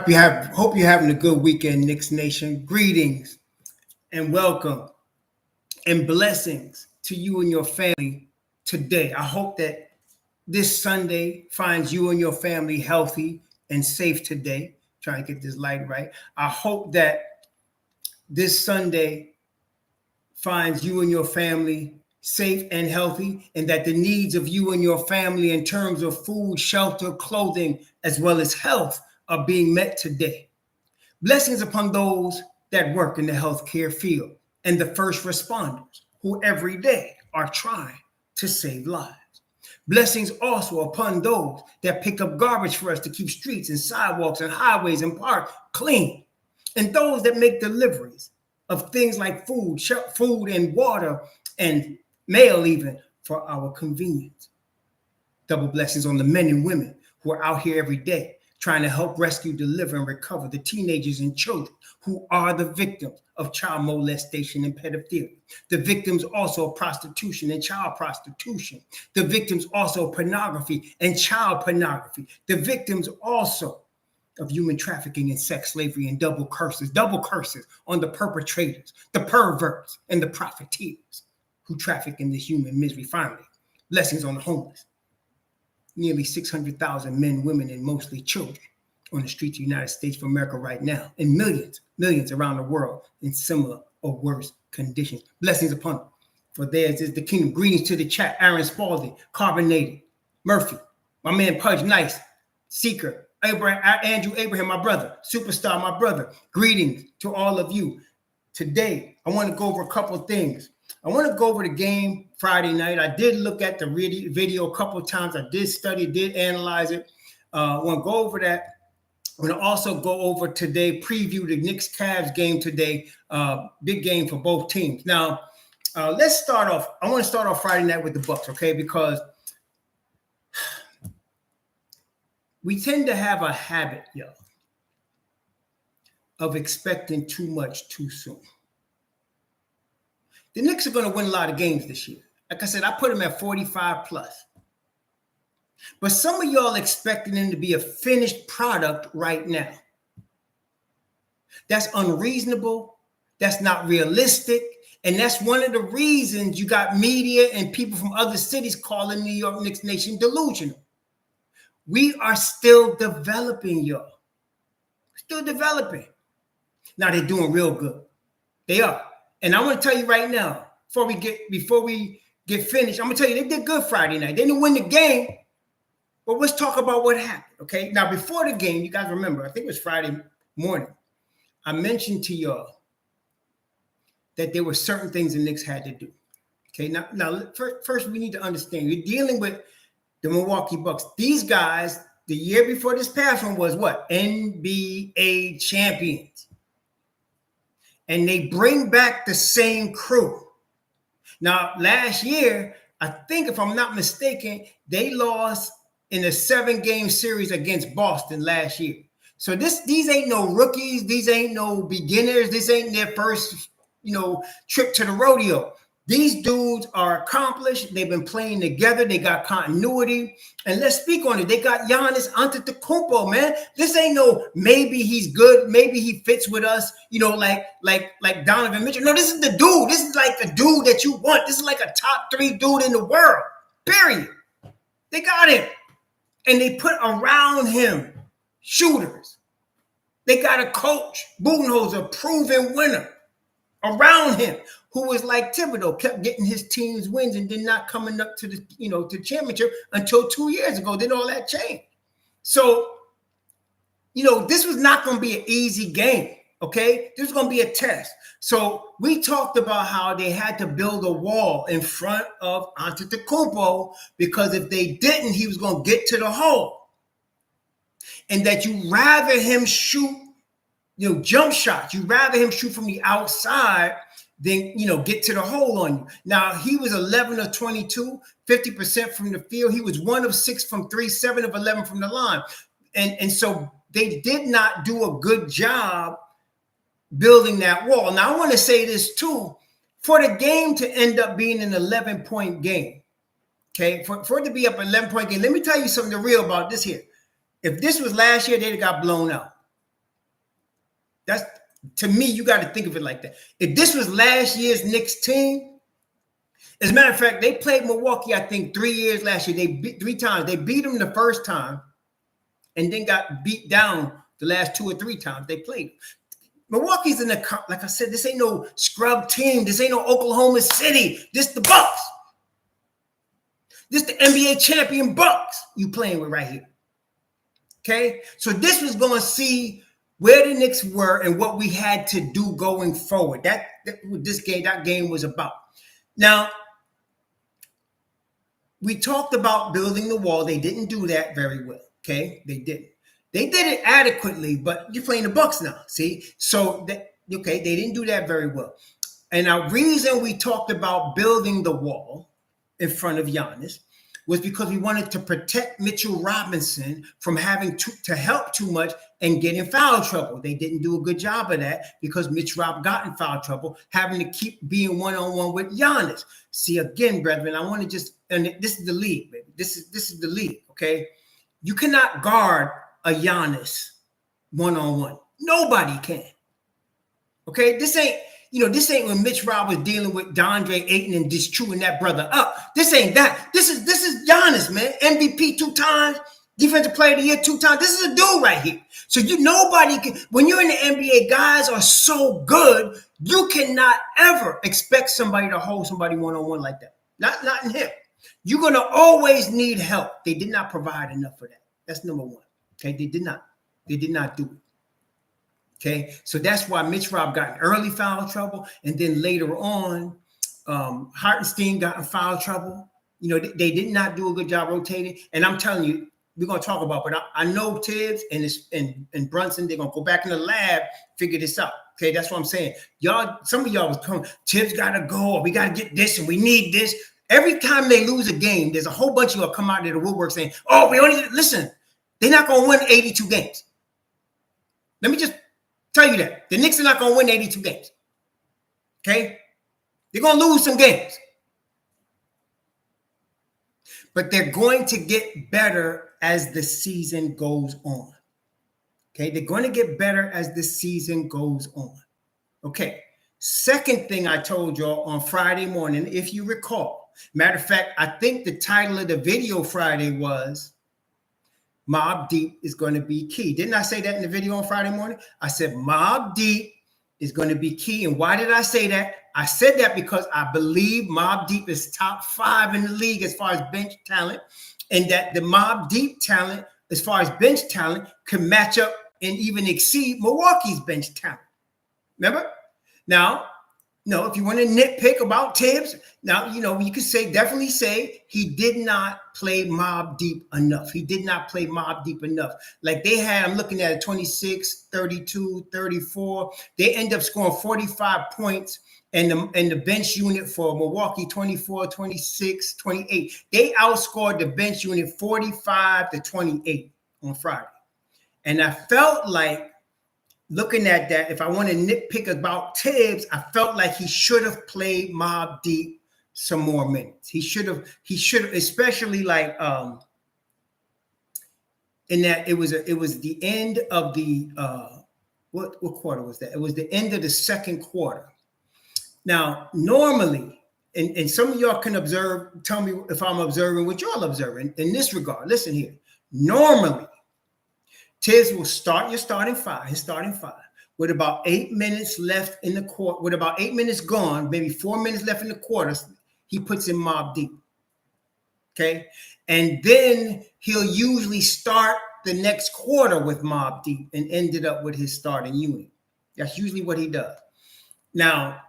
Hope you're having a good weekend, Knicks Nation. Greetings and welcome and blessings to you and your family today. I hope that this Sunday finds you and your family healthy and safe today. Trying to get this light right. I hope that this Sunday finds you and your family safe and healthy, and that the needs of you and your family in terms of food, shelter, clothing, as well as health are being met today. Blessings upon those that work in the healthcare field and the first responders who every day are trying to save lives. Blessings also upon those that pick up garbage for us to keep streets and sidewalks and highways and parks clean. And those that make deliveries of things like food and water and mail even for our convenience. Double blessings on the men and women who are out here every day trying to help rescue, deliver, and recover the teenagers and children who are the victims of child molestation and pedophilia. The victims also of prostitution and child prostitution. The victims also of pornography and child pornography. The victims also of human trafficking and sex slavery, and double curses on the perpetrators, the perverts, and the profiteers who traffic in this human misery. Finally, blessings on the homeless. Nearly 600,000 men, women, and mostly children on the streets of the United States of America right now, and millions around the world in similar or worse conditions. Blessings upon them, for theirs is the kingdom. Greetings to the chat. Aaron Spalding, Carbonated, Murphy, my man Pudge Nice, Seeker, Andrew Abraham, my brother, Superstar, my brother. Greetings to all of you. Today, I want to go over a couple of things. I want to go over the game Friday night. I did look at the video a couple of times. I did study, did analyze it. I want to go over that. I'm going to also go over today, preview the Knicks-Cavs game today. Big game for both teams. Now, let's start off. I want to start off Friday night with the Bucks, okay? Because we tend to have a habit, of expecting too much too soon. The Knicks are going to win a lot of games this year. Like I said, I put them at 45 plus. But some of y'all expecting them to be a finished product right now. That's unreasonable. That's not realistic. And that's one of the reasons you got media and people from other cities calling New York Knicks Nation delusional. We are still developing, y'all. Still developing. Now they're doing real good. They are. And I want to tell you right now, before we get finished, I'm going to tell you, they did good Friday night. They didn't win the game, but let's talk about what happened, okay? Now, before the game, you guys remember, I think it was Friday morning, I mentioned to y'all that there were certain things the Knicks had to do, okay? Now first we need to understand, you're dealing with the Milwaukee Bucks. These guys, the year before this past one was what? NBA champions. And they bring back the same crew. Now, last year, I think if I'm not mistaken, they lost in a 7-game series against Boston last year. So these ain't no rookies. These ain't no beginners. This ain't their first, trip to the rodeo. These dudes are accomplished. They've been playing together. They got continuity. And let's speak on it. They got Giannis Antetokounmpo, man. This ain't no maybe he's good. Maybe he fits with us, like Donovan Mitchell. No, this is the dude. This is like the dude that you want. This is like a top 3 dude in the world, period. They got him. And they put around him shooters. They got a coach, Budenholzer, proven winner around him, who was like Thibodeau, kept getting his team's wins and did not coming up to the, to championship until 2 years ago. Then all that changed. So, this was not going to be an easy game, okay? This was going to be a test. So we talked about how they had to build a wall in front of Antetokounmpo because if they didn't, he was going to get to the hole. And that you rather him shoot, jump shots. You rather him shoot from the outside than, get to the hole on you. Now, he was 11 of 22, 50% from the field. He was 1 of 6 from 3, 7 of 11 from the line. And so they did not do a good job building that wall. Now, I want to say this too. For the game to end up being an 11-point game, okay, for it to be up an 11-point game, let me tell you something real about this here. If this was last year, they'd have got blown out. That's, to me, you got to think of it like that. If this was last year's Knicks team, as a matter of fact, they played Milwaukee, I think, 3 years last year. They beat 3 times. They beat them the first time and then got beat down the last 2 or 3 times they played. Milwaukee's in the, like I said, this ain't no scrub team. This ain't no Oklahoma City. This the Bucks. This the NBA champion Bucks you playing with right here. Okay? So this was going to see where the Knicks were and what we had to do going forward. That game was about. Now, we talked about building the wall. They didn't do that very well. Okay? They didn't. They did it adequately, but you're playing the Bucks now. See? So, they didn't do that very well. And our reason we talked about building the wall in front of Giannis was because we wanted to protect Mitchell Robinson from having to help too much and get in foul trouble. They didn't do a good job of that because Mitch Rob got in foul trouble, having to keep being one-on-one with Giannis. See, again, brethren, I want to just, and this is the league, baby. This is the league, okay? You cannot guard a Giannis one-on-one. Nobody can. Okay? This ain't when Mitch Rob was dealing with DeAndre Ayton and just chewing that brother up. This ain't that. This is Giannis, man. MVP 2 times, Defensive Player of the Year 2 times. This is a dude right here. So nobody can, when you're in the NBA, guys are so good, you cannot ever expect somebody to hold somebody one-on-one like that. Not in him. You're gonna always need help. They did not provide enough for that. That's number one. Okay, they did not. They did not do it. Okay, so that's why Mitch Rob got in early foul trouble, and then later on, Hartenstein got in foul trouble. They did not do a good job rotating. And I'm telling you, we're gonna talk about, but I know Tibbs and Brunson, they're gonna go back in the lab, figure this out. Okay, that's what I'm saying. Some of y'all was coming, Tibbs gotta go, or we gotta get this, and we need this. Every time they lose a game, there's a whole bunch of y'all come out of the woodwork saying, "Oh, we only listen." They're not gonna win 82 games. Let me just tell you that. The Knicks are not going to win 82 games. Okay? They're going to lose some games. But they're going to get better as the season goes on. Okay? They're going to get better as the season goes on. Okay. Second thing I told y'all on Friday morning, if you recall. Matter of fact, I think the title of the video Friday was Mobb Deep is going to be key. Didn't I say that in the video on Friday morning? I said Mobb Deep is going to be key. And why did I say that? I said that because I believe Mobb Deep is top 5 in the league as far as bench talent, and that the Mobb Deep talent, as far as bench talent, can match up and even exceed Milwaukee's bench talent. Remember? Now, if you want to nitpick about Tibbs, now, you could definitely say he did not play Mobb Deep enough. He did not play Mobb Deep enough. Like they had, I'm looking at it, 26, 32, 34. They end up scoring 45 points, and the bench unit for Milwaukee, 24, 26, 28. They outscored the bench unit 45-28 on Friday. And I felt like, looking at that, if I want to nitpick about Tibbs, I felt like he should have played Mobb Deep some more minutes. He should have, especially like in that it was the end of the what quarter was that? It was the end of the second quarter. Now, normally, and some of y'all can observe, tell me if I'm observing what y'all observing in this regard. Listen here. Normally, Tibbs will start his starting five, with about 8 minutes left in the quarter, with about 8 minutes gone, maybe 4 minutes left in the quarter, he puts in Mobb Deep. Okay. And then he'll usually start the next quarter with Mobb Deep and ended up with his starting unit. That's usually what he does. Now,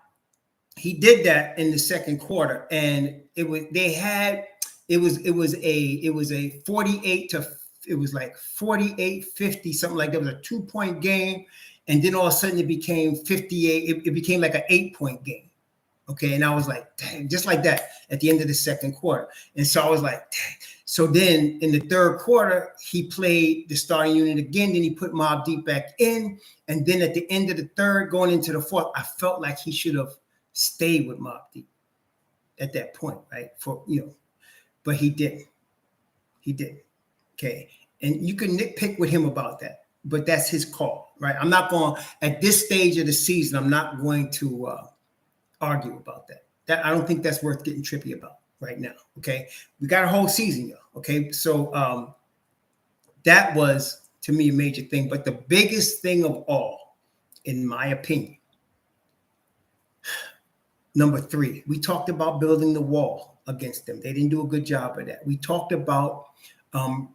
he did that in the second quarter, and it was a 48-50, something like that. It was a 2-point game. And then all of a sudden it became 58. It became like an 8-point game. Okay. And I was like, dang, just like that at the end of the second quarter. And so I was like, dang. So then in the third quarter, he played the starting unit again. Then he put Mobb Deep back in. And then at the end of the third, going into the fourth, I felt like he should have stayed with Mobb Deep at that point, right? But he didn't. He didn't. Okay. And you can nitpick with him about that. but that's his call, right? I'm not going, at this stage of the season, I'm not going to argue about that. I don't think that's worth getting trippy about right now, okay? We got a whole season, y'all, okay? So that was, to me, a major thing. But the biggest thing of all, in my opinion, number 3, we talked about building the wall against them. They didn't do a good job of that. We talked about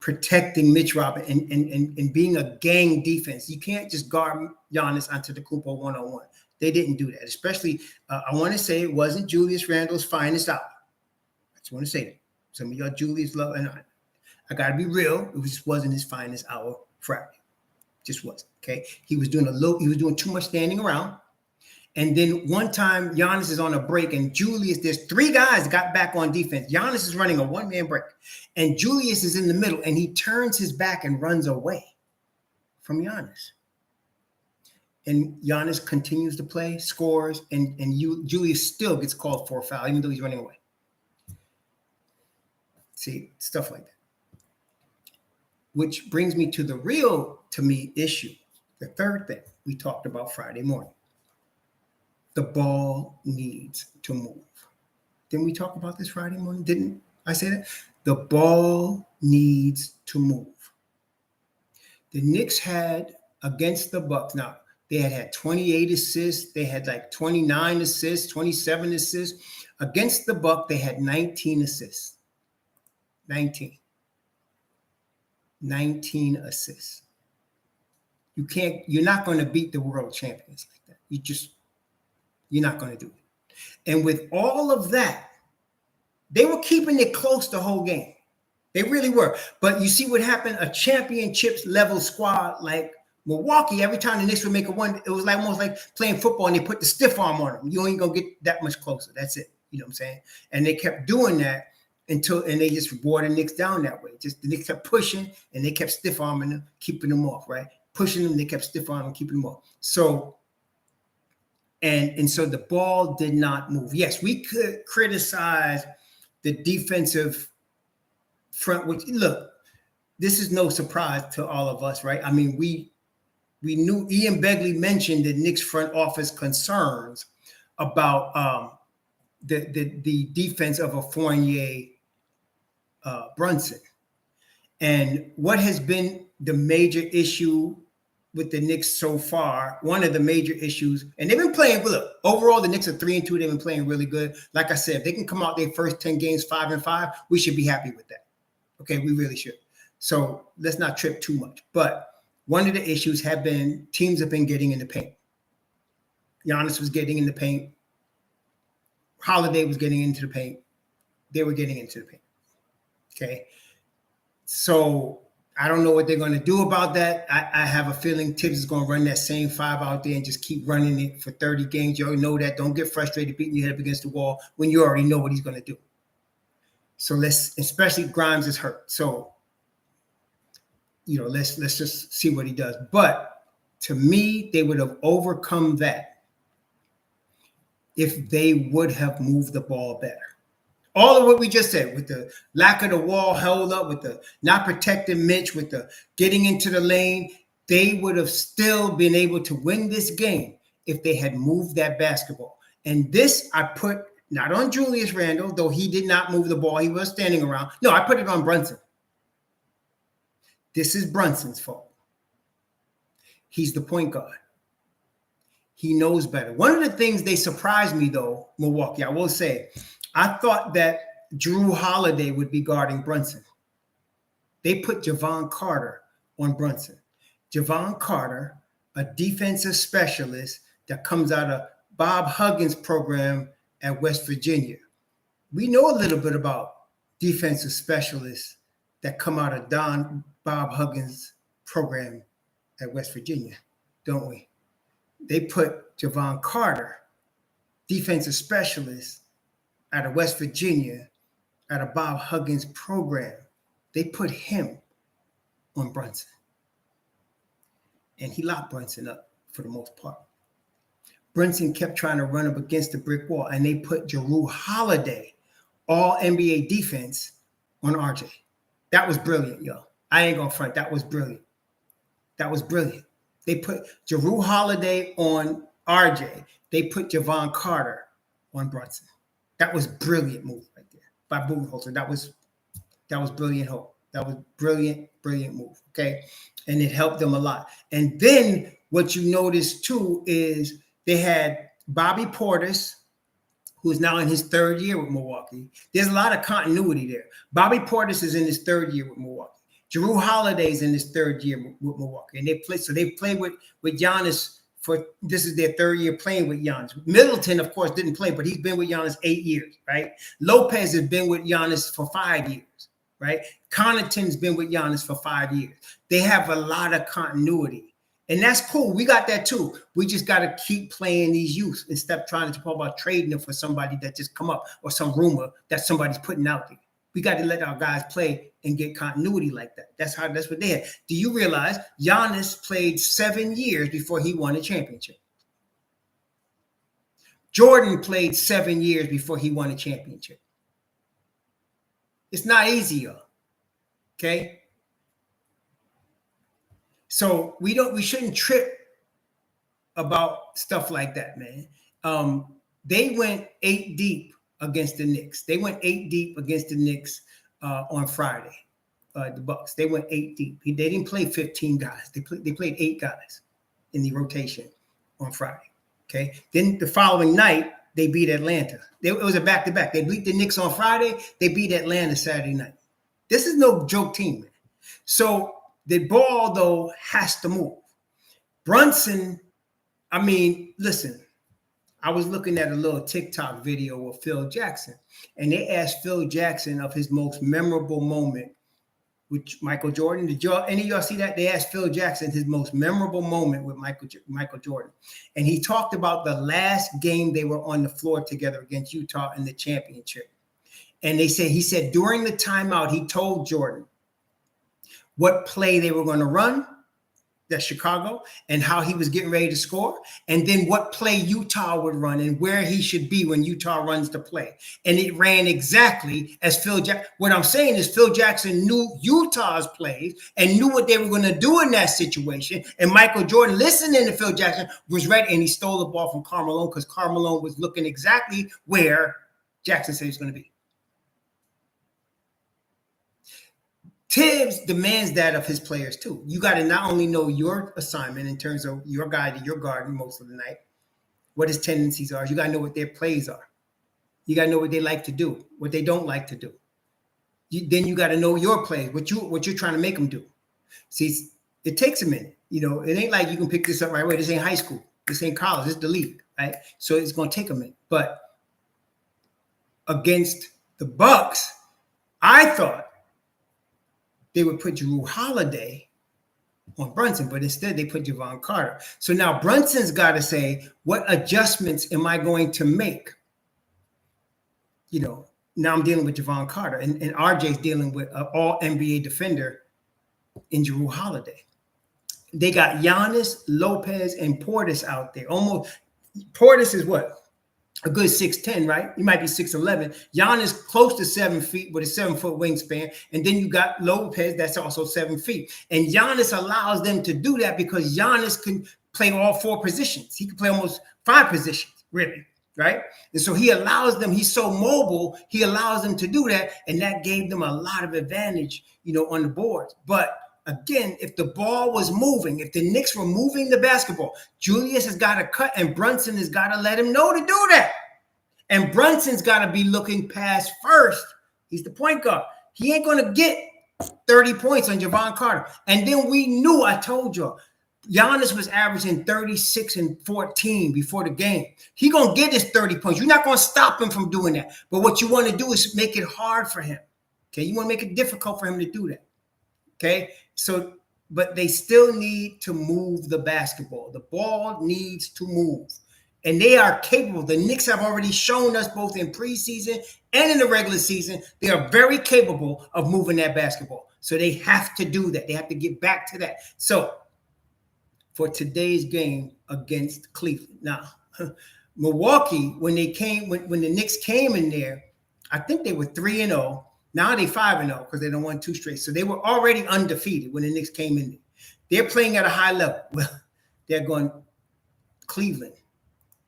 protecting Mitch Robinson and being a gang defense. You can't just guard Giannis Antetokounmpo one-on-one. They didn't do that. Especially, I want to say it wasn't Julius Randle's finest hour. I just want to say that. Some of y'all Julius love, and I got to be real. It just wasn't his finest hour Friday. Just wasn't, okay? He was doing too much standing around. And then one time, Giannis is on a break, and Julius, there's 3 guys got back on defense. Giannis is running a one-man break, and Julius is in the middle, and he turns his back and runs away from Giannis. And Giannis continues to play, scores, and Julius still gets called for a foul, even though he's running away. See, stuff like that. Which brings me to the real, to me, issue. The third thing we talked about Friday morning. The ball needs to move. Didn't we talk about this Friday morning? Didn't I say that? The ball needs to move. The Knicks had against the Bucks. Now, they had 28 assists. They had like 29 assists, 27 assists. Against the Bucks, they had 19 assists. 19 assists. You're not going to beat the world champions like that. You're not going to do it. And with all of that, they were keeping it close the whole game. They really were. But you see what happened? A championships level squad like Milwaukee, every time the Knicks would make a one, it was like almost like playing football and they put the stiff arm on them. You ain't going to get that much closer. That's it. You know what I'm saying? And they kept doing that and they just wore the Knicks down that way. Just the Knicks kept pushing and they kept stiff arming them, keeping them off, right? Pushing them, they kept stiff arming, keeping them off. So, and so the ball did not move. Yes, we could criticize the defensive front, which, look, this is no surprise to all of us, right? I mean, we knew Ian Begley mentioned the Knicks front office concerns about the defense of a Fournier Brunson. And what has been the major issue with the Knicks so far, one of the major issues, and they've been playing, look, overall, the Knicks are 3-2. They've been playing really good. Like I said, if they can come out their first 10 games 5-5, we should be happy with that. Okay, we really should. So let's not trip too much. But one of the issues have been teams have been getting in the paint. Giannis was getting in the paint. Holiday was getting into the paint. They were getting into the paint. Okay. So I don't know what they're going to do about that. I have a feeling Tibbs is going to run that same 5 out there and just keep running it for 30 games. You already know that. Don't get frustrated beating your head up against the wall when you already know what he's going to do. So especially Grimes is hurt. So, let's just see what he does. But to me, they would have overcome that if they would have moved the ball better. All of what we just said, with the lack of the wall held up, with the not protecting Mitch, with the getting into the lane, they would have still been able to win this game if they had moved that basketball. And this I put not on Julius Randle, though he did not move the ball. He was standing around. No, I put it on Brunson. This is Brunson's fault. He's the point guard. He knows better. One of the things they surprised me, though, Milwaukee, I will say, I thought that Drew Holiday would be guarding Brunson. They put Javon Carter on Brunson. Javon Carter, a defensive specialist that comes out of Bob Huggins' program at West Virginia. We know a little bit about defensive specialists that come out of Bob Huggins' program at West Virginia, don't we? They put Javon Carter, defensive specialist out of West Virginia, out of Bob Huggins' program. They put him on Brunson. And he locked Brunson up for the most part. Brunson kept trying to run up against the brick wall, and they put Jrue Holiday, all NBA defense, on RJ. That was brilliant, yo. I ain't gonna front. That was brilliant. That was brilliant. They put Jrue Holiday on RJ. They put Javon Carter on Brunson. That was brilliant move right there by Budenholzer. That was brilliant hope. That was brilliant move. Okay. And it helped them a lot. And then what you notice too is they had Bobby Portis, who's now in his third year with Milwaukee. There's a lot of continuity there. Bobby Portis is in his third year with Milwaukee. Jrue Holiday's in his third year with Milwaukee. And they played with Giannis this is their third year playing with Giannis. Middleton, of course, didn't play, but he's been with Giannis 8 years, right? Lopez has been with Giannis for 5 years, right? Connaughton's been with Giannis for 5 years. They have a lot of continuity. And that's cool. We got that too. We just got to keep playing these youth instead of trying to talk about trading them for somebody that just come up or some rumor that somebody's putting out there. We got to let our guys play and get continuity like that. That's what they had. Do you realize Giannis played 7 years before he won a championship? Jordan played 7 years before he won a championship. It's not easy, y'all. Okay? So we shouldn't trip about stuff like that, man. They went 8 deep against the Knicks. They went 8 deep against the Knicks on Friday. The Bucks. They went 8 deep. They didn't play 15 guys. They played 8 guys in the rotation on Friday. Okay. Then the following night they beat Atlanta. It was a back-to-back. They beat the Knicks on Friday. They beat Atlanta Saturday night. This is no joke team, man. So the ball though has to move. Brunson. I mean, listen. I was looking at a little TikTok video of Phil Jackson, and they asked Phil Jackson of his most memorable moment with Michael Jordan. Did any of y'all see that? They asked Phil Jackson his most memorable moment with Michael Jordan. And he talked about the last game they were on the floor together against Utah in the championship. And he said during the timeout, he told Jordan what play they were going to run, that's Chicago, and how he was getting ready to score, and then what play Utah would run and where he should be when Utah runs the play. And it ran exactly as Phil Jackson. What I'm saying is Phil Jackson knew Utah's plays and knew what they were going to do in that situation. And Michael Jordan, listening to Phil Jackson, was ready, and he stole the ball from Karl Malone because Karl Malone was looking exactly where Jackson said he was going to be. Tibbs demands that of his players too. You got to not only know your assignment in terms of your guy that you're guarding most of the night, what his tendencies are. You got to know what their plays are. You got to know what they like to do, what they don't like to do. Then you got to know your plays, what you're trying to make them do. See, it takes a minute. You know, it ain't like you can pick this up right away. This ain't high school. This ain't college. This is the league, right? So it's going to take a minute. But against the Bucks, I thought they would put Jrue Holiday on Brunson, but instead they put Javon Carter. So now Brunson's got to say, what adjustments am I going to make? You know, now I'm dealing with Javon Carter, and RJ's dealing with an all-NBA defender in Jrue Holiday. They got Giannis, Lopez, and Portis out there. Portis is what? A good 6'10", right? He might be 6'11". Giannis close to 7 feet with a 7-foot wingspan. And then you got Lopez, that's also 7 feet. And Giannis allows them to do that because Giannis can play all 4 positions. He can play almost 5 positions, really, right? And so he allows them, he's so mobile, he allows them to do that. And that gave them a lot of advantage, you know, on the boards. But again, if the ball was moving, if the Knicks were moving the basketball, Julius has got to cut, and Brunson has got to let him know to do that. And Brunson's got to be looking past first. He's the point guard. He ain't going to get 30 points on Javon Carter. And then we knew, I told y'all, Giannis was averaging 36 and 14 before the game. He going to get his 30 points. You're not going to stop him from doing that. But what you want to do is make it hard for him. Okay, you want to make it difficult for him to do that. Okay, so, but they still need to move the basketball. The ball needs to move. And they are capable. The Knicks have already shown us both in preseason and in the regular season, they are very capable of moving that basketball. So they have to do that. They have to get back to that. So for today's game against Cleveland. Now, Milwaukee, when the Knicks came in there, I think they were 3-0. Now they 5-0 because they don't won 2 straight. So they were already undefeated when the Knicks came in there. They're playing at a high level. Well, they're going. Cleveland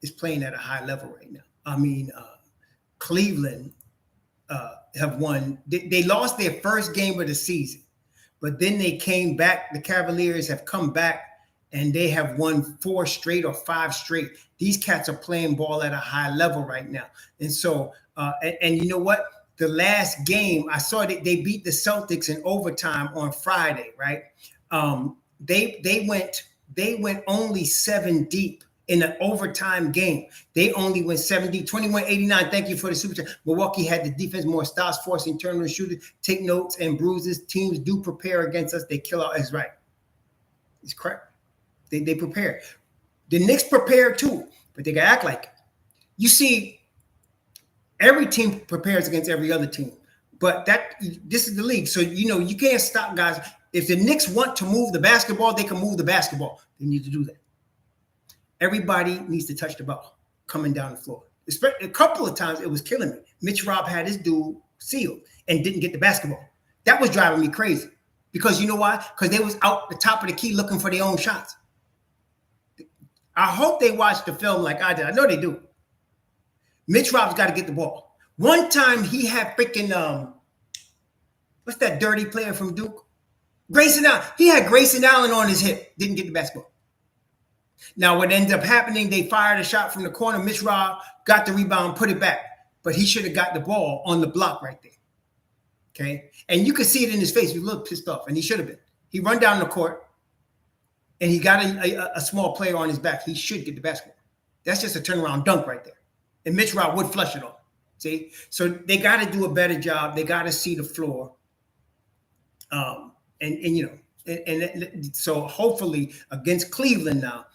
is playing at a high level right now. I mean, Cleveland have won. They lost their first game of the season, but then they came back. The Cavaliers have come back, and they have won 4 straight or 5 straight. These cats are playing ball at a high level right now. And so, and you know what? The last game, I saw that they beat the Celtics in overtime on Friday, right? They went only 7 deep in an overtime game. They only went 7 deep, 21-89. Thank you for the super chat. Milwaukee had the defense, more stops, forcing turnover, shooting, take notes and bruises. Teams do prepare against us. They kill out. Is right. It's correct. They prepare. The Knicks prepare too, but they got to act like it. You see, every team prepares against every other team, but this is the league. So, you can't stop guys. If the Knicks want to move the basketball, they can move the basketball. They need to do that. Everybody needs to touch the ball coming down the floor. A couple of times it was killing me. Mitch Rob had his dude sealed and didn't get the basketball. That was driving me crazy. Because you know why? Because they was out the top of the key looking for their own shots. I hope they watched the film like I did. I know they do. Mitch Rob's got to get the ball. One time he had freaking, what's that dirty player from Duke? Grayson Allen. He had Grayson Allen on his hip. Didn't get the basketball. Now, what ended up happening, they fired a shot from the corner. Mitch Rob got the rebound, put it back. But he should have got the ball on the block right there. Okay? And you could see it in his face. He looked pissed off, and he should have been. He run down the court, and he got a small player on his back. He should get the basketball. That's just a turnaround dunk right there. And Mitch Rob would flush it on. See? So they got to do a better job. They got to see the floor. So hopefully against Cleveland now,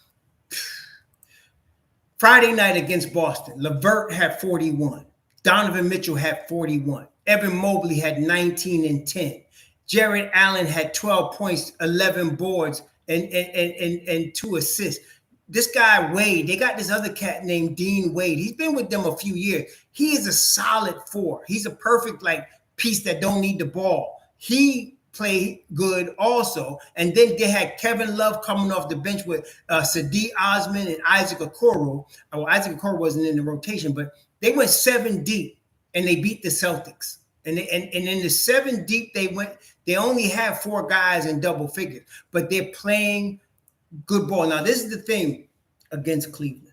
Friday night against Boston, LeVert had 41. Donovan Mitchell had 41. Evan Mobley had 19 and 10. Jared Allen had 12 points, 11 boards, and 2 assists. This guy, Wade, they got this other cat named Dean Wade. He's been with them a few years. He is a solid 4. He's a perfect piece that don't need the ball. He played good also. And then they had Kevin Love coming off the bench with Sadi Osman and Isaac Okoro. Well, Isaac Okoro wasn't in the rotation, but they went 7 deep and they beat the Celtics. And in the 7 deep they only have 4 guys in double figures, but they're playing good ball. Now, this is the thing against Cleveland.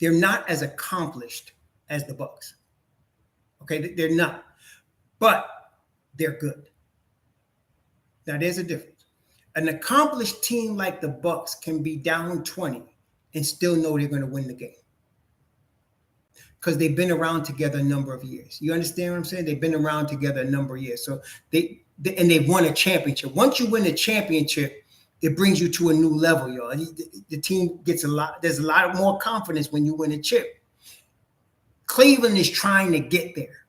They're not as accomplished as the Bucks. Okay, they're not, but they're good. Now, there's a difference. An accomplished team like the Bucks can be down 20 and still know they're going to win the game because they've been around together a number of years. You understand what I'm saying? They've been around together a number of years. So they've won a championship. Once you win a championship, it brings you to a new level, y'all. The team gets there's a lot more confidence when you win a chip. Cleveland is trying to get there.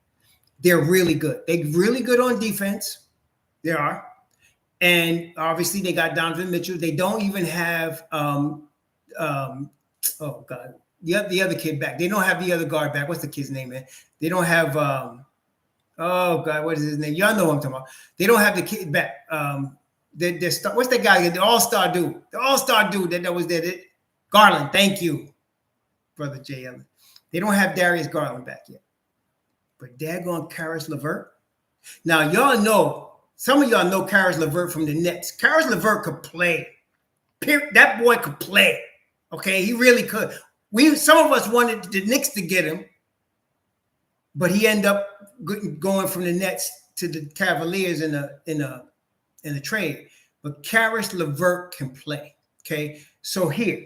They're really good. They're really good on defense. They are. And obviously they got Donovan Mitchell. They don't even have oh God, the other kid back. They don't have the other guard back. What's the kid's name, man? They don't have oh God, what is his name? Y'all know what I'm talking about. They don't have the kid back. What's that guy? The all-star dude. The all-star dude that was there. Garland. Thank you, Brother J. Allen. They don't have Darius Garland back yet. But daggone Karis LeVert. Now, y'all know, some of y'all know Karis LeVert from the Nets. Karis LeVert could play. That boy could play. Okay, he really could. Some of us wanted the Knicks to get him, but he ended up going from the Nets to the Cavaliers in a trade. But Karis LeVert can play. Okay, so here,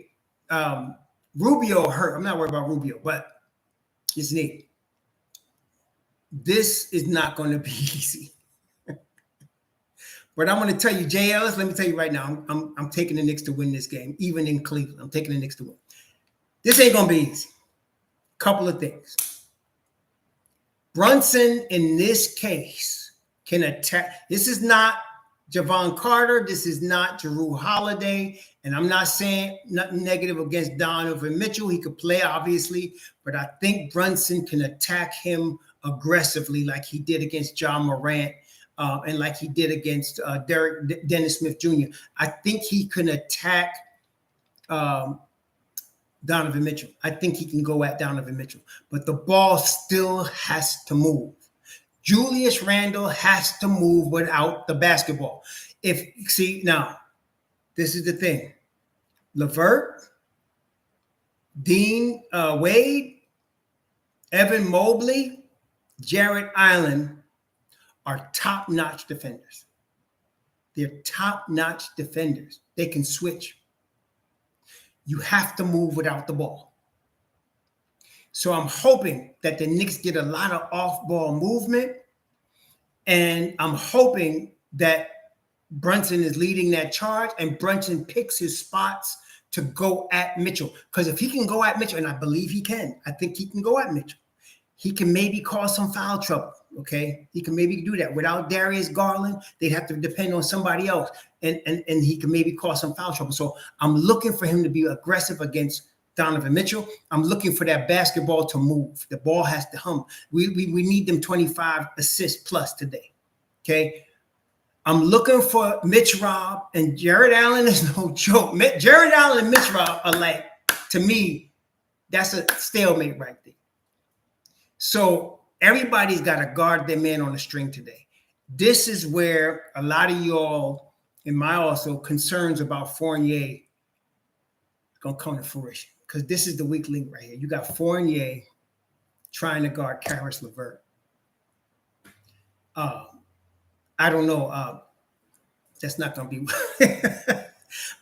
Rubio hurt. I'm not worried about Rubio, but it's neat. This is not going to be easy. But I'm going to tell you, Jay Ellis, let me tell you right now, I'm taking the Knicks to win this game, even in Cleveland. I'm taking the Knicks to win. This ain't going to be easy. Couple of things. Brunson, in this case, can attack. This is not Javon Carter. This is not Jrue Holiday. And I'm not saying nothing negative against Donovan Mitchell. He could play, obviously. But I think Brunson can attack him aggressively like he did against John Morant. and like he did against Dennis Smith Jr. I think he can attack Donovan Mitchell. I think he can go at Donovan Mitchell, but the ball still has to move. Julius Randle has to move without the basketball. Now, this is the thing. LeVert, Dean Wade, Evan Mobley, Jarrett Allen are top-notch defenders. They're top-notch defenders. They can switch. You have to move without the ball. So I'm hoping that the Knicks get a lot of off-ball movement, and I'm hoping that Brunson is leading that charge, and Brunson picks his spots to go at Mitchell. Because if he can go at Mitchell, and I believe he can, I think he can go at Mitchell, he can maybe cause some foul trouble, okay? He can maybe do that. Without Darius Garland, they'd have to depend on somebody else, and he can maybe cause some foul trouble. So I'm looking for him to be aggressive against Donovan Mitchell. I'm looking for that basketball to move. The ball has to hum. We need them 25 assists plus today, okay? I'm looking for Mitch Rob, and Jared Allen is no joke. Jared Allen and Mitch Rob are like, to me, that's a stalemate right there. So everybody's got to guard their man on the string today. This is where a lot of y'all, and my also concerns about Fournier going to come to fruition, because this is the weak link right here. You got Fournier trying to guard Karis LeVert. I don't know. That's not going to be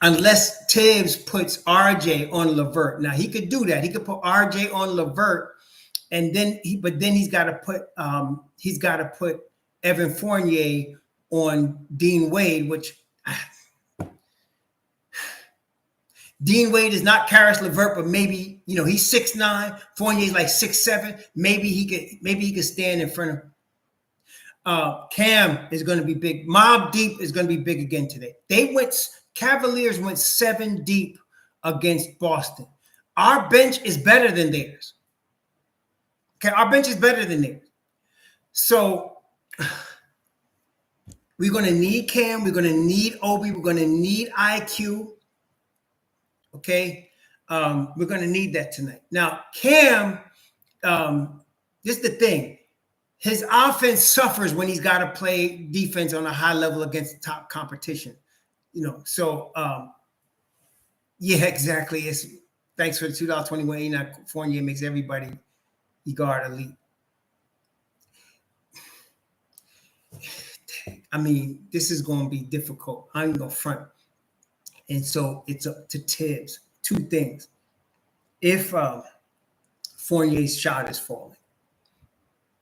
unless Tibbs puts RJ on LeVert. Now he could do that. He could put RJ on LeVert, and then he's got to put Evan Fournier on Dean Wade, which Dean Wade is not Karis LeVert, but maybe he's 6'9". Fournier's like 6'7". Maybe he could stand in front of. Cam is going to be big. Mob Deep is going to be big again today. Cavaliers went 7 deep against Boston. Our bench is better than theirs. Okay, our bench is better than theirs. So we're going to need Cam. We're going to need Obi. We're going to need IQ. Okay, we're going to need that tonight. Now, Cam, this is the thing. His offense suffers when he's got to play defense on a high level against top competition. So yeah, exactly. Thanks for the $2.21. Fournier makes everybody guard elite. I mean, this is going to be difficult. I'm going to front. And so it's up to Tibbs. 2 things. If Fournier's shot is falling,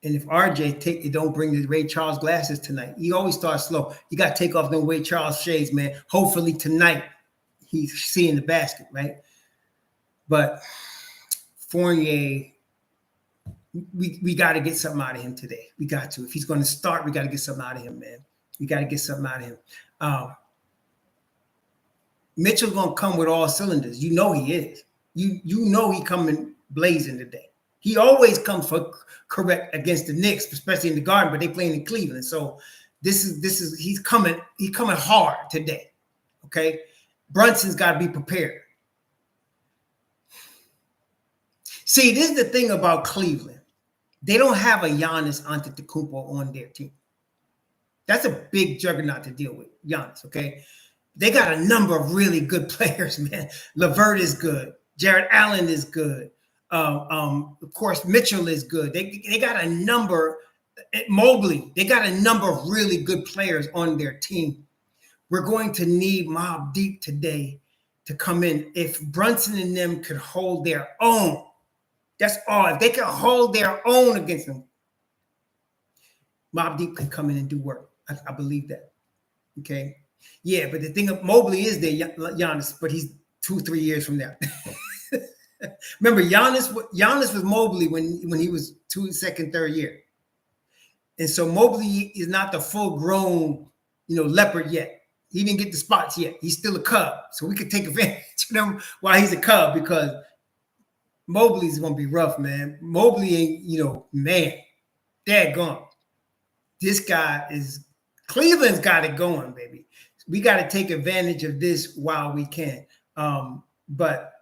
and if RJ don't bring the Ray Charles glasses tonight, he always starts slow. You got to take off them Ray Charles shades, man. Hopefully tonight he's seeing the basket, right? But Fournier, we got to get something out of him today. We got to. If he's going to start, we got to get something out of him, man. We got to get something out of him. Mitchell's going to come with all cylinders. You know he is. You know he coming blazing today. He always comes for correct against the Knicks, especially in the Garden, but they playing in Cleveland. So he's coming hard today. Okay. Brunson's got to be prepared. See, this is the thing about Cleveland. They don't have a Giannis Antetokounmpo on their team. That's a big juggernaut to deal with, Giannis, okay? They got a number of really good players, man. LeVert is good. Jared Allen is good. Of course, Mitchell is good. They got a number, Mobley, they got a number of really good players on their team. We're going to need Mob Deep today to come in. If Brunson and them could hold their own, that's all. If they can hold their own against them, Mob Deep can come in and do work. I believe that. Okay. Yeah, but the thing of Mobley is there, Giannis, but he's 2-3 years from now. Remember, Giannis was Mobley when he was second, third year. And so Mobley is not the full-grown, leopard yet. He didn't get the spots yet. He's still a Cub. So we could take advantage of him while he's a Cub, because Mobley's going to be rough, man. Mobley ain't, man, daggone. This guy is Cleveland's got it going, baby. We got to take advantage of this while we can. But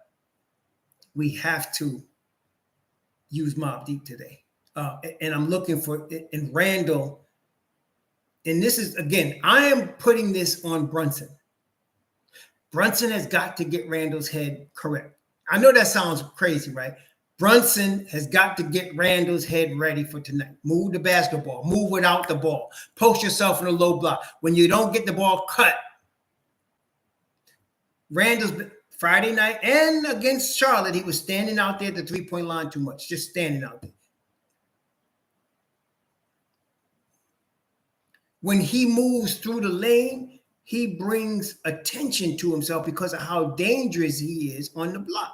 we have to use Mobb Deep today. And I'm looking for – and Randall – and this is, again, I am putting this on Brunson. Brunson has got to get Randall's head correct. I know that sounds crazy, right? Brunson has got to get Randall's head ready for tonight. Move the basketball. Move without the ball. Post yourself in a low block. When you don't get the ball, cut. Randall's Friday night and against Charlotte, he was standing out there at the three-point line too much. Just standing out there. When he moves through the lane, he brings attention to himself because of how dangerous he is on the block.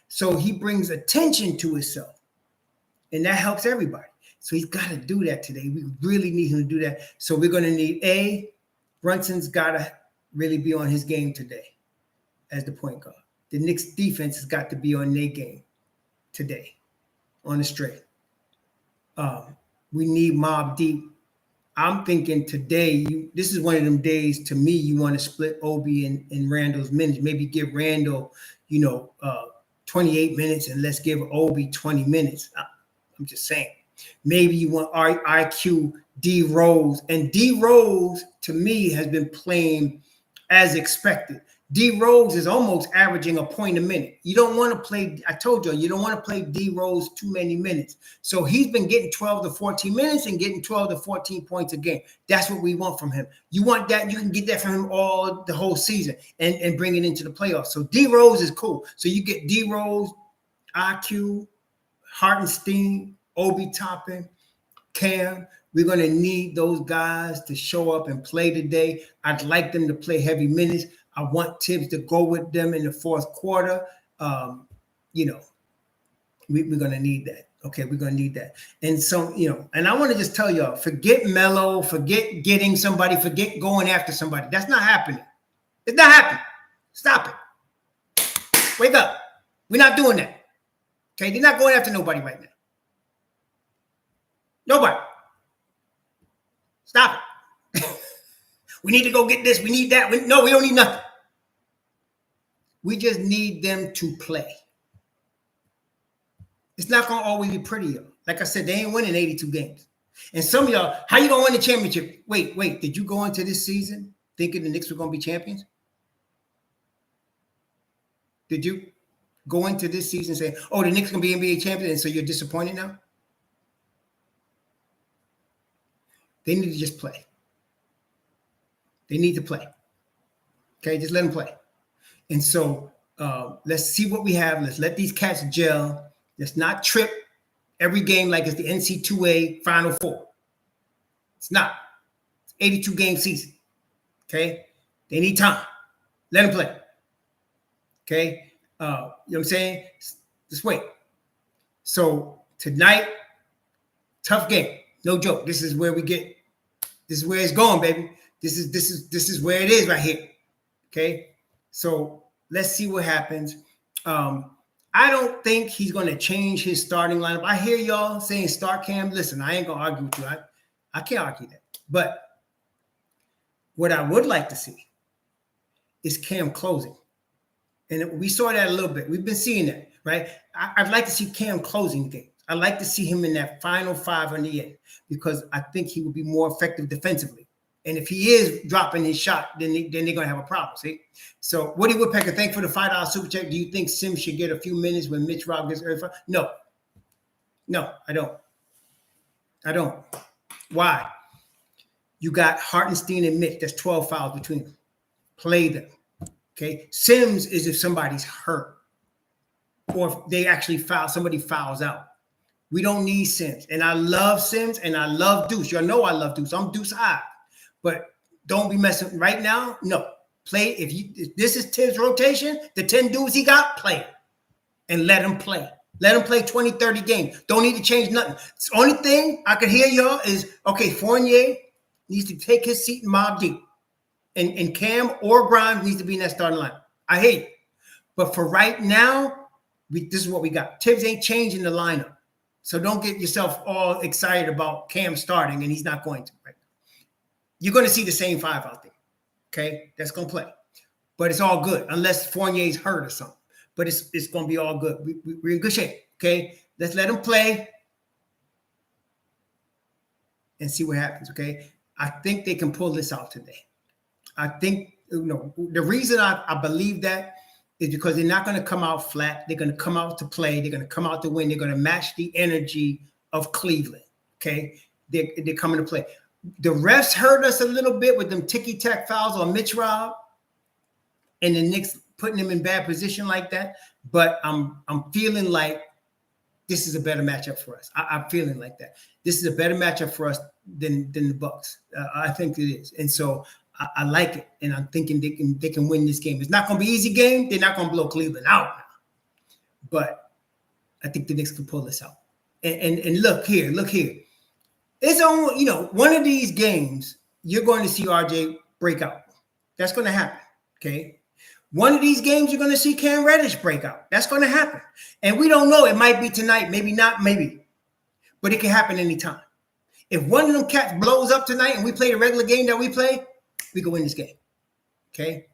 So he brings attention to himself, and that helps everybody. So he's got to do that today. We really need him to do that. So we're going to need Brunson's got to really be on his game today as the point guard. The Knicks defense has got to be on their game today on the straight. We need Mobb Deep. I'm thinking today, this is one of them days, to me, you want to split Obi and Randall's minutes. Maybe give Randall, 28 minutes and let's give Obi 20 minutes. I'm just saying. Maybe you want IQ D Rose. And D Rose, to me, has been playing as expected. D Rose is almost averaging a point a minute. You don't want to play, I told you don't want to play D Rose too many minutes. So he's been getting 12 to 14 minutes and getting 12 to 14 points a game. That's what we want from him. You want that, you can get that from him the whole season and bring it into the playoffs. So D Rose is cool. So you get D Rose, IQ, Hartenstein, Obi Toppin, Cam. We're going to need those guys to show up and play today. I'd like them to play heavy minutes. I want Tibbs to go with them in the fourth quarter. We're going to need that. Okay, we're going to need that. And so, and I want to just tell y'all, forget Melo, forget getting somebody, forget going after somebody. That's not happening. It's not happening. Stop it. Wake up. We're not doing that. Okay, they're not going after nobody right now. Nobody. Stop it. We need to go get this. We need that. No, we don't need nothing. We just need them to play. It's not going to always be pretty, y'all. Like I said, they ain't winning 82 games. And some of y'all, how you going to win the championship? Wait. Did you go into this season thinking the Knicks were going to be champions? Did you go into this season saying, the Knicks going to be NBA champions, and so you're disappointed now? They need to just play. They need to play. Okay, just let them play. And so let's see what we have. Let's let these cats gel. Let's not trip every game like it's the NC2A Final Four. It's not. It's 82-game season. Okay? They need time. Let them play. Okay? You know what I'm saying? Just wait. So tonight, tough game. No joke. This is where we get. This is where it's going, baby. This is where it is right here. Okay. So let's see what happens. I don't think he's going to change his starting lineup. I hear y'all saying start Cam. Listen, I ain't going to argue with you. I can't argue that. But what I would like to see is Cam closing. And we saw that a little bit. We've been seeing that, right? I'd like to see Cam closing games. I'd like to see him in that final five on the end because I think he would be more effective defensively. And if he is dropping his shot, then they're going to have a problem, see? So, Woody Woodpecker, thank you for the $5 super check. Do you think Sims should get a few minutes when Mitch Rob gets early? No, I don't. Why? You got Hartenstein and Mitch. That's 12 fouls between them. Play them, okay? Sims is if somebody's hurt or if they actually somebody fouls out. We don't need Sims. And I love Sims and I love Deuce. Y'all know I love Deuce. I'm Deuce high. But don't be messing right now. No. Play. If this is Tibbs' rotation, the 10 dudes he got, play it. And let him play. Let him play 20, 30 games. Don't need to change nothing. The only thing I could hear y'all is, okay, Fournier needs to take his seat in Mobb Deep. And Cam or Grimes needs to be in that starting line. I hate it. But for right now, this is what we got. Tibbs ain't changing the lineup. So don't get yourself all excited about Cam starting, and he's not going to. Right? you're going to see the same five out there. Okay, that's going to play. But it's all good unless Fournier's hurt or something. But it's going to be all good. We're in good shape. Okay, let's let them play and see what happens. Okay, I think they can pull this out today. I think, the reason I believe that is because they're not going to come out flat. They're going to come out to play. They're going to come out to win. They're going to match the energy of Cleveland. Okay, they're coming to play. The refs hurt us a little bit with them ticky-tack fouls on Mitch Rob, and the Knicks putting him in bad position like that. But I'm feeling like this is a better matchup for us. I'm feeling like that. This is a better matchup for us than the Bucks. I think it is, and so I like it. And I'm thinking they can win this game. It's not going to be an easy game. They're not going to blow Cleveland out, but I think the Knicks can pull this out. And look here. It's on, one of these games, you're going to see RJ break out. That's going to happen, okay? One of these games, you're going to see Cam Reddish break out. That's going to happen. And we don't know. It might be tonight, maybe not, maybe. But it can happen anytime. If one of them cats blows up tonight and we play the regular game that we play, we can win this game, okay?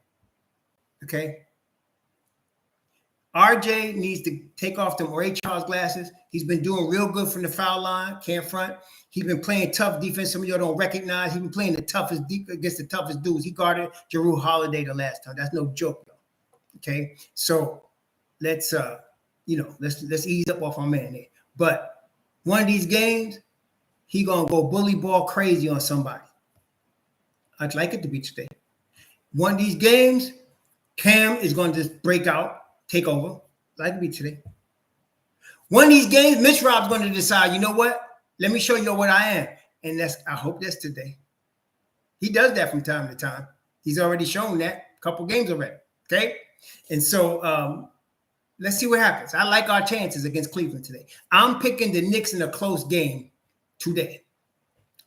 RJ needs to take off them Ray Charles glasses. He's been doing real good from the foul line, can't front. He's been playing tough defense. Some of y'all don't recognize. He's been playing against the toughest dudes. He guarded Jrue Holiday the last time. That's no joke, though. Okay, so let's ease up off our man there. But one of these games, he gonna go bully ball crazy on somebody. I'd like it to be today. One of these games, Cam is going to just break out, take over. I'd like it to be today. One of these games, Mitch Rob's going to decide, you know what? Let me show you what I am. And I hope that's today. He does that from time to time. He's already shown that a couple games already. Okay? And so let's see what happens. I like our chances against Cleveland today. I'm picking the Knicks in a close game today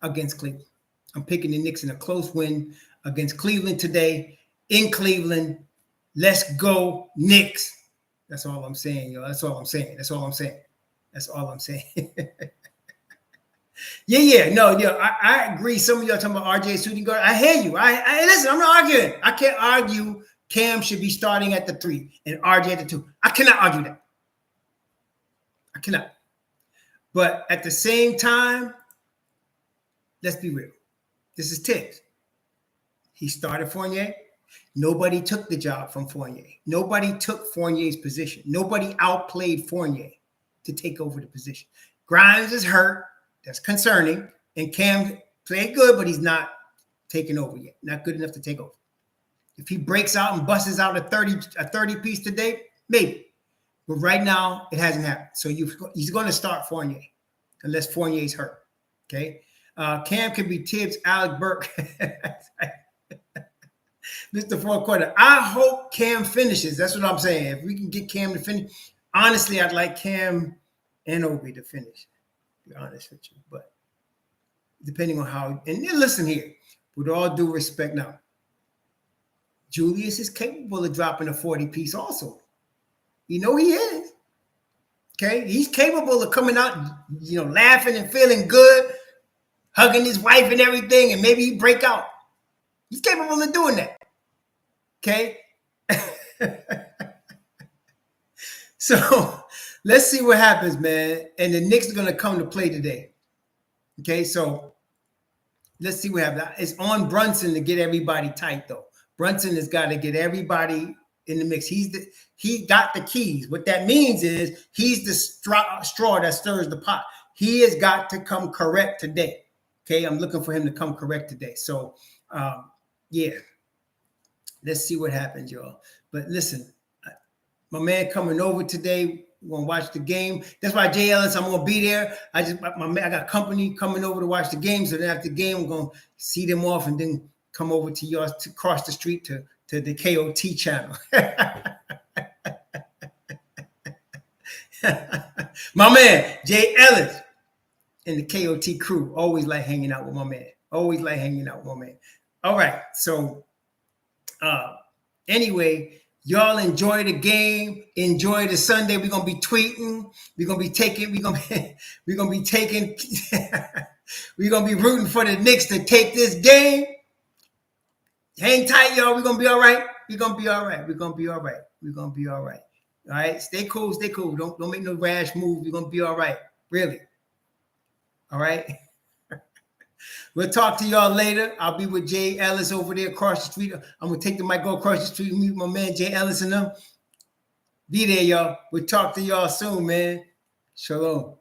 against Cleveland. I'm picking the Knicks in a close win against Cleveland today in Cleveland. Let's go Knicks. That's all I'm saying, yo. That's all I'm saying. I agree. Some of y'all talking about RJ shooting guard. I hear you. I listen, I'm not arguing. I can't argue Cam should be starting at the 3 and RJ at the 2. I cannot argue that. I cannot. But at the same time, let's be real. This is Tibbs. He started Fournier. Nobody took the job from Fournier. Nobody took Fournier's position. Nobody outplayed Fournier to take over the position. Grimes is hurt. That's concerning. And Cam played good, but he's not taking over yet. Not good enough to take over. If he breaks out and busts out a 30 piece today, maybe. But right now, it hasn't happened. So he's going to start Fournier unless Fournier's hurt. Okay? Cam could be Tibbs, Alec Burke. Mr. Fourth Quarter. I hope Cam finishes. That's what I'm saying. If we can get Cam to finish. Honestly, I'd like Cam and Obi to finish. To be honest with you. But depending on how. And listen here. With all due respect now. Julius is capable of dropping a 40 piece also. You know he is. Okay? He's capable of coming out, laughing and feeling good. Hugging his wife and everything, and maybe he break out. He's capable of doing that. Okay? So let's see what happens, man. And the Knicks are going to come to play today. Okay, so let's see what happens. It's on Brunson to get everybody tight, though. Brunson has got to get everybody in the mix. He got the keys. What that means is he's the straw that stirs the pot. He has got to come correct today. Okay, I'm looking for him to come correct today. So, let's see what happens, y'all. But listen, my man coming over today. We're gonna watch the game. That's why Jay Ellis, I'm gonna be there. I got company coming over to watch the game. So then after the game, we're gonna see them off and then come over to yours to cross the street to the KOT channel. My man, Jay Ellis. And the KOT crew always like hanging out with my man. All right. So anyway, y'all enjoy the game. Enjoy the Sunday. We're gonna be tweeting. We're gonna be taking. We're going to be rooting for the Knicks to take this game. Hang tight, y'all. We're going to be all right. We're going to be all right. We're going to be all right. We're going to be all right. All right? Stay cool. Stay cool. Don't make no rash move. We're going to be all right. Really. All right? We'll talk to y'all later. I'll be with Jay Ellis over there across the street. I'm going to take the mic, go across the street and meet my man Jay Ellis and them. Be there, y'all. We'll talk to y'all soon, man. Shalom.